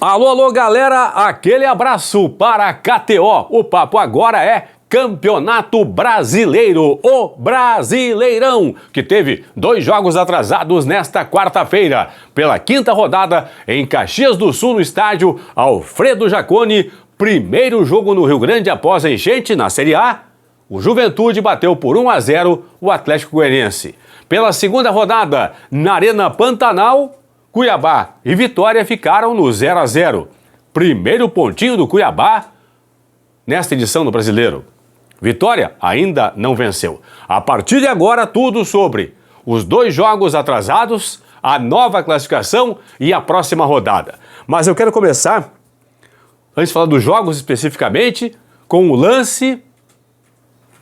Alô, alô, galera, aquele abraço para a KTO. O papo agora é Campeonato Brasileiro, o Brasileirão, que teve 2 jogos atrasados nesta quarta-feira. Pela 5ª rodada, em Caxias do Sul, no estádio Alfredo Jaconi, primeiro jogo no Rio Grande após a enchente na Série A, o Juventude bateu por 1-0 o Atlético Goianiense. Pela 2ª rodada, na Arena Pantanal, Cuiabá e Vitória ficaram no 0-0. Primeiro pontinho do Cuiabá nesta edição do Brasileiro. Vitória ainda não venceu. A partir de agora, tudo sobre os 2 jogos atrasados, a nova classificação e a próxima rodada. Mas eu quero começar, antes de falar dos jogos especificamente, com o lance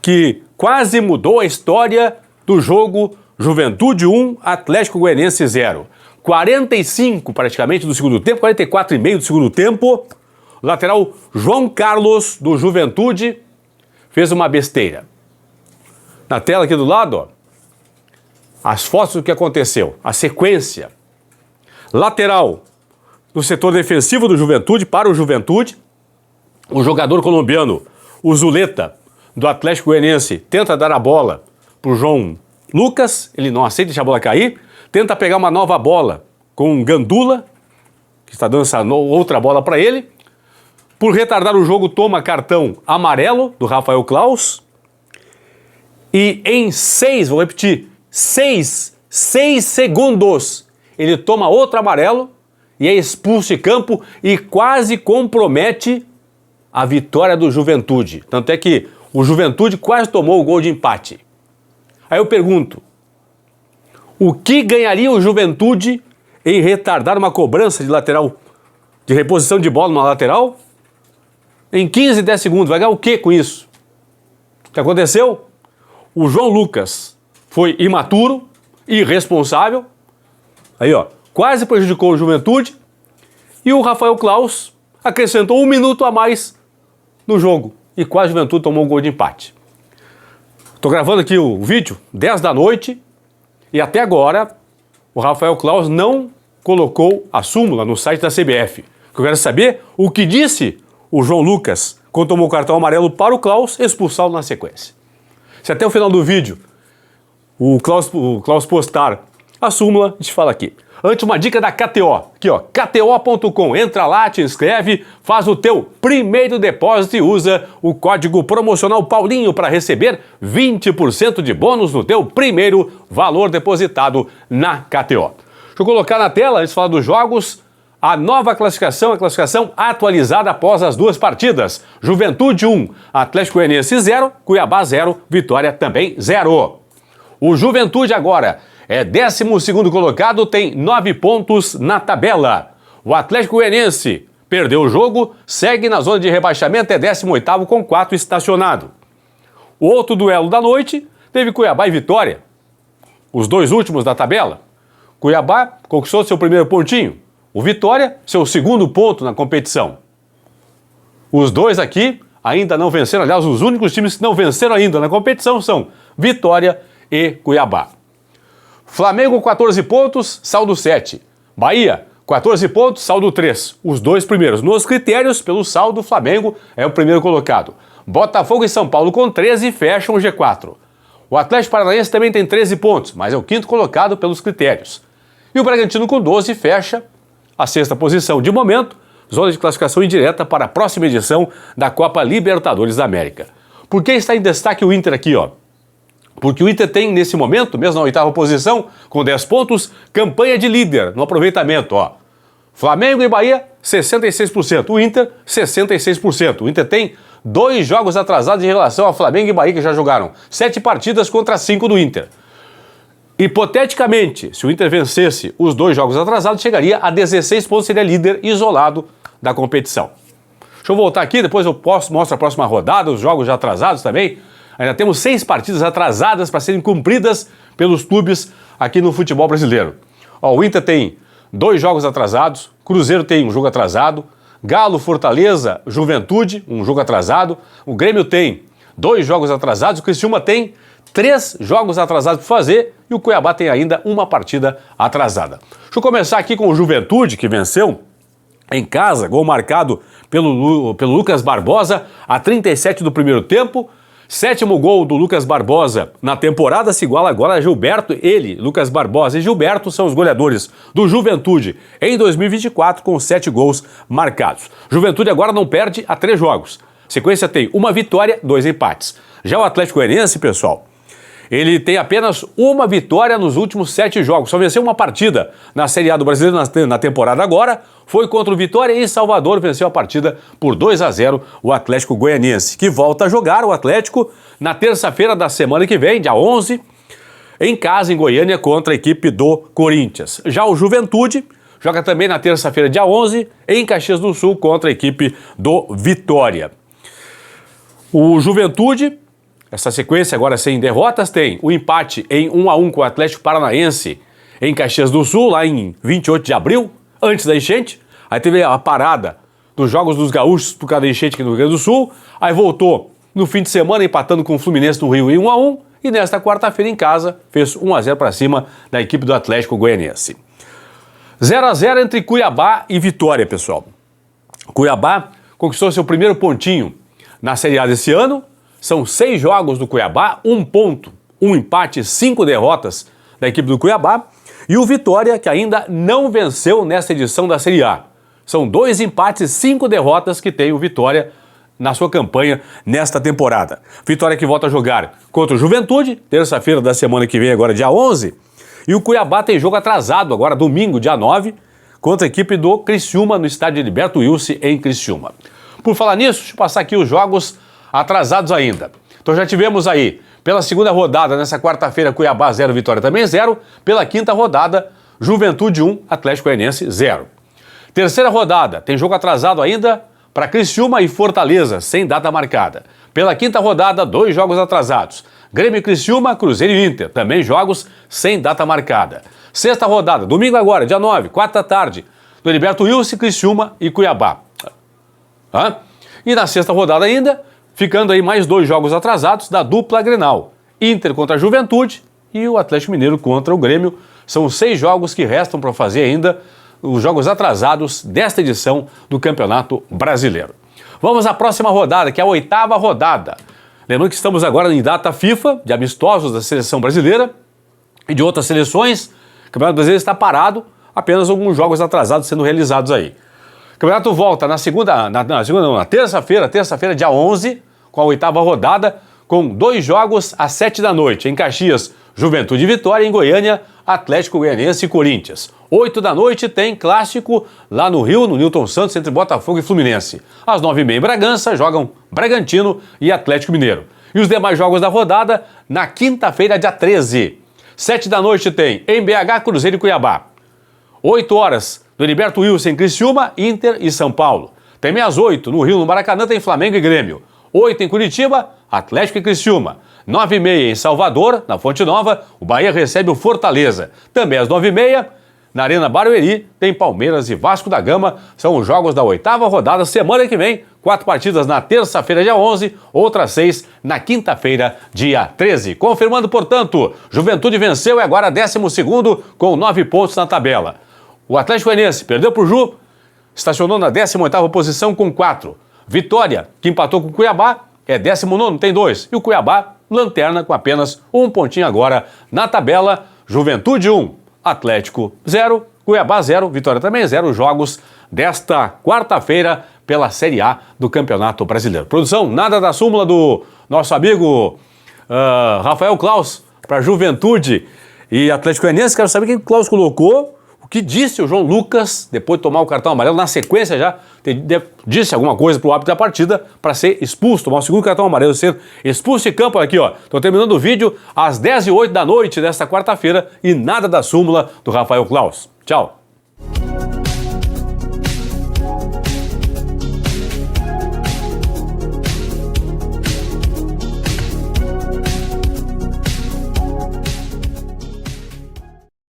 que quase mudou a história do jogo Juventude 1, Atlético Goianiense 0. 45 praticamente do segundo tempo, 44,5 do segundo tempo, o lateral João Carlos do Juventude fez uma besteira. Na tela aqui do lado, ó, as fotos do que aconteceu, a sequência. Lateral do setor defensivo do Juventude para o Juventude, o jogador colombiano, o Zuleta, do Atlético Goianiense, tenta dar a bola para o João Lucas, ele não aceita deixar a bola cair, tenta pegar uma nova bola com o Gandula, que está dando essa outra bola para ele. Por retardar o jogo, toma cartão amarelo do Rafael Claus. E em 6 segundos, ele toma outro amarelo e é expulso de campo e quase compromete a vitória do Juventude. Tanto é que o Juventude quase tomou o gol de empate. Aí eu pergunto, o que ganharia o Juventude em retardar uma cobrança de lateral, de reposição de bola numa lateral? Em 15, 10 segundos, vai ganhar o que com isso? O que aconteceu? O João Lucas foi imaturo, irresponsável, aí ó, quase prejudicou o Juventude, e o Rafael Claus acrescentou 1 minuto a mais no jogo, e quase o Juventude tomou um gol de empate. Estou gravando aqui o vídeo, 10 da noite, e até agora o Rafael Claus não colocou a súmula no site da CBF. Eu quero saber o que disse o João Lucas quando tomou o cartão amarelo para o Claus expulsá-lo na sequência. Se até o final do vídeo o Claus postar a súmula, a gente fala aqui. Antes, uma dica da KTO. Aqui, ó, kto.com. Entra lá, te inscreve, faz o teu primeiro depósito e usa o código promocional Paulinho para receber 20% de bônus no teu primeiro valor depositado na KTO. Deixa eu colocar na tela, antes de falar dos jogos, a nova classificação, a classificação atualizada após as 2 partidas. Juventude 1, Atlético Goianiense 0, Cuiabá 0, Vitória também 0. O Juventude agora é 12º colocado, tem 9 pontos na tabela. O Atlético Goianiense perdeu o jogo, segue na zona de rebaixamento, é 18º com 4 estacionado. O outro duelo da noite teve Cuiabá e Vitória, os 2 últimos da tabela. Cuiabá conquistou seu primeiro pontinho, o Vitória seu 2º ponto na competição. Os 2 aqui ainda não venceram, aliás, os únicos times que não venceram ainda na competição são Vitória e Cuiabá. Flamengo 14 pontos, saldo 7. Bahia 14 pontos, saldo 3. Os 2 primeiros. Nos critérios, pelo saldo, o Flamengo é o primeiro colocado. Botafogo e São Paulo com 13 fecham o G4. O Atlético Paranaense também tem 13 pontos, mas é o 5º colocado pelos critérios. E o Bragantino com 12 fecha a 6ª posição. De momento, zona de classificação indireta para a próxima edição da Copa Libertadores da América. Por que está em destaque o Inter aqui, ó? Porque o Inter tem, nesse momento, mesmo na 8ª posição, com 10 pontos, campanha de líder no aproveitamento, ó. Flamengo e Bahia, 66%. O Inter, 66%. O Inter tem 2 jogos atrasados em relação a Flamengo e Bahia, que já jogaram 7 partidas contra 5 do Inter. Hipoteticamente, se o Inter vencesse os 2 jogos atrasados, chegaria a 16 pontos, seria líder isolado da competição. Deixa eu voltar aqui, depois eu mostro a próxima rodada, os jogos já atrasados também. Ainda temos 6 partidas atrasadas para serem cumpridas pelos clubes aqui no futebol brasileiro. Ó, o Inter tem 2 jogos atrasados, Cruzeiro tem um jogo atrasado, Galo, Fortaleza, Juventude, um jogo atrasado, o Grêmio tem 2 jogos atrasados, o Criciúma tem 3 jogos atrasados para fazer e o Cuiabá tem ainda uma partida atrasada. Deixa eu começar aqui com o Juventude, que venceu em casa, gol marcado pelo Lucas Barbosa, a 37 do primeiro tempo. 7º gol do Lucas Barbosa na temporada, se iguala agora a Gilberto. Ele, Lucas Barbosa e Gilberto são os goleadores do Juventude em 2024 com 7 gols marcados. Juventude agora não perde há 3 jogos. A sequência tem 1 vitória, 2 empates. Já o Atlético Goianiense, pessoal, ele tem apenas 1 vitória nos últimos 7 jogos. Só venceu uma partida na Série A do Brasileiro na temporada agora. Foi contra o Vitória e Salvador venceu a partida por 2-0 o Atlético Goianiense, que volta a jogar o Atlético na terça-feira da semana que vem, dia 11, em casa em Goiânia contra a equipe do Corinthians. Já o Juventude joga também na terça-feira, dia 11, em Caxias do Sul contra a equipe do Vitória. O Juventude, essa sequência agora sem derrotas, tem o empate em 1-1 com o Atlético Paranaense em Caxias do Sul, lá em 28 de abril, antes da enchente. Aí teve a parada dos Jogos dos Gaúchos por causa da enchente aqui no Rio Grande do Sul. Aí voltou no fim de semana empatando com o Fluminense no Rio em 1-1. E nesta quarta-feira em casa fez 1-0 para cima da equipe do Atlético Goianiense. 0-0 entre Cuiabá e Vitória, pessoal. Cuiabá conquistou seu primeiro pontinho na Série A desse ano. São 6 jogos do Cuiabá, 1 ponto, 1 empate, 5 derrotas da equipe do Cuiabá. E o Vitória, que ainda não venceu nesta edição da Série A. São 2 empates e 5 derrotas que tem o Vitória na sua campanha nesta temporada. Vitória que volta a jogar contra o Juventude, terça-feira da semana que vem, agora dia 11. E o Cuiabá tem jogo atrasado agora, domingo, dia 9, contra a equipe do Criciúma, no estádio Heriberto Wilson, em Criciúma. Por falar nisso, deixa eu passar aqui os jogos atrasados ainda. Então já tivemos aí, pela segunda rodada, nessa quarta-feira, Cuiabá 0, Vitória também 0. Pela quinta rodada, Juventude 1, Atlético Goianiense 0. Terceira rodada, tem jogo atrasado ainda para Criciúma e Fortaleza, sem data marcada. Pela quinta rodada, 2 jogos atrasados. Grêmio e Criciúma, Cruzeiro e Inter, também jogos sem data marcada. Sexta rodada, domingo agora, dia 9, 4 da tarde, do Heriberto Wilson, Criciúma e Cuiabá. E na sexta rodada ainda, ficando aí mais 2 jogos atrasados da dupla Grenal. Inter contra a Juventude e o Atlético Mineiro contra o Grêmio. São 6 jogos que restam para fazer ainda, os jogos atrasados desta edição do Campeonato Brasileiro. Vamos à próxima rodada, que é a 8ª rodada. Lembrando que estamos agora em data FIFA, de amistosos da seleção brasileira e de outras seleções. O Campeonato Brasileiro está parado, apenas alguns jogos atrasados sendo realizados aí. O campeonato volta na terça-feira, dia 11, com a 8ª rodada, com 2 jogos às 7 da noite. Em Caxias, Juventude e Vitória. Em Goiânia, Atlético Goianiense e Corinthians. 8 da noite tem clássico lá no Rio, no Newton Santos, entre Botafogo e Fluminense. Às 9h30 em Bragança, jogam Bragantino e Atlético Mineiro. E os demais jogos da rodada, na quinta-feira, dia 13. 7 da noite tem em BH, Cruzeiro e Cuiabá. 8 horas, do Heriberto Wilson em Criciúma, Inter e São Paulo. Também às 8, no Rio, no Maracanã, tem Flamengo e Grêmio. 8 em Curitiba, Atlético e Criciúma. 9h30 em Salvador, na Fonte Nova, o Bahia recebe o Fortaleza. Também às 9h30, na Arena Barueri, tem Palmeiras e Vasco da Gama. São os jogos da 8ª rodada, semana que vem. 4 partidas na terça-feira, dia 11, outras 6 na quinta-feira, dia 13. Confirmando, portanto, Juventude venceu e agora 12º com 9 pontos na tabela. O Atlético Goianiense perdeu para o Ju, estacionou na 18ª posição com 4. Vitória, que empatou com o Cuiabá, é 19º, tem 2. E o Cuiabá, lanterna, com apenas 1 pontinho agora na tabela. Juventude 1, Atlético 0, Cuiabá 0, Vitória também 0. Jogos desta quarta-feira pela Série A do Campeonato Brasileiro. Produção, nada da súmula do nosso amigo Rafael Claus para Juventude e Atlético Goianiense. Quero saber quem o Claus colocou. O que disse o João Lucas, depois de tomar o cartão amarelo, na sequência já disse alguma coisa para o árbitro da partida para ser expulso, tomar o segundo cartão amarelo, ser expulso de campo aqui, ó. Estou terminando o vídeo às 10h08 da noite desta quarta-feira e nada da súmula do Rafael Claus. Tchau.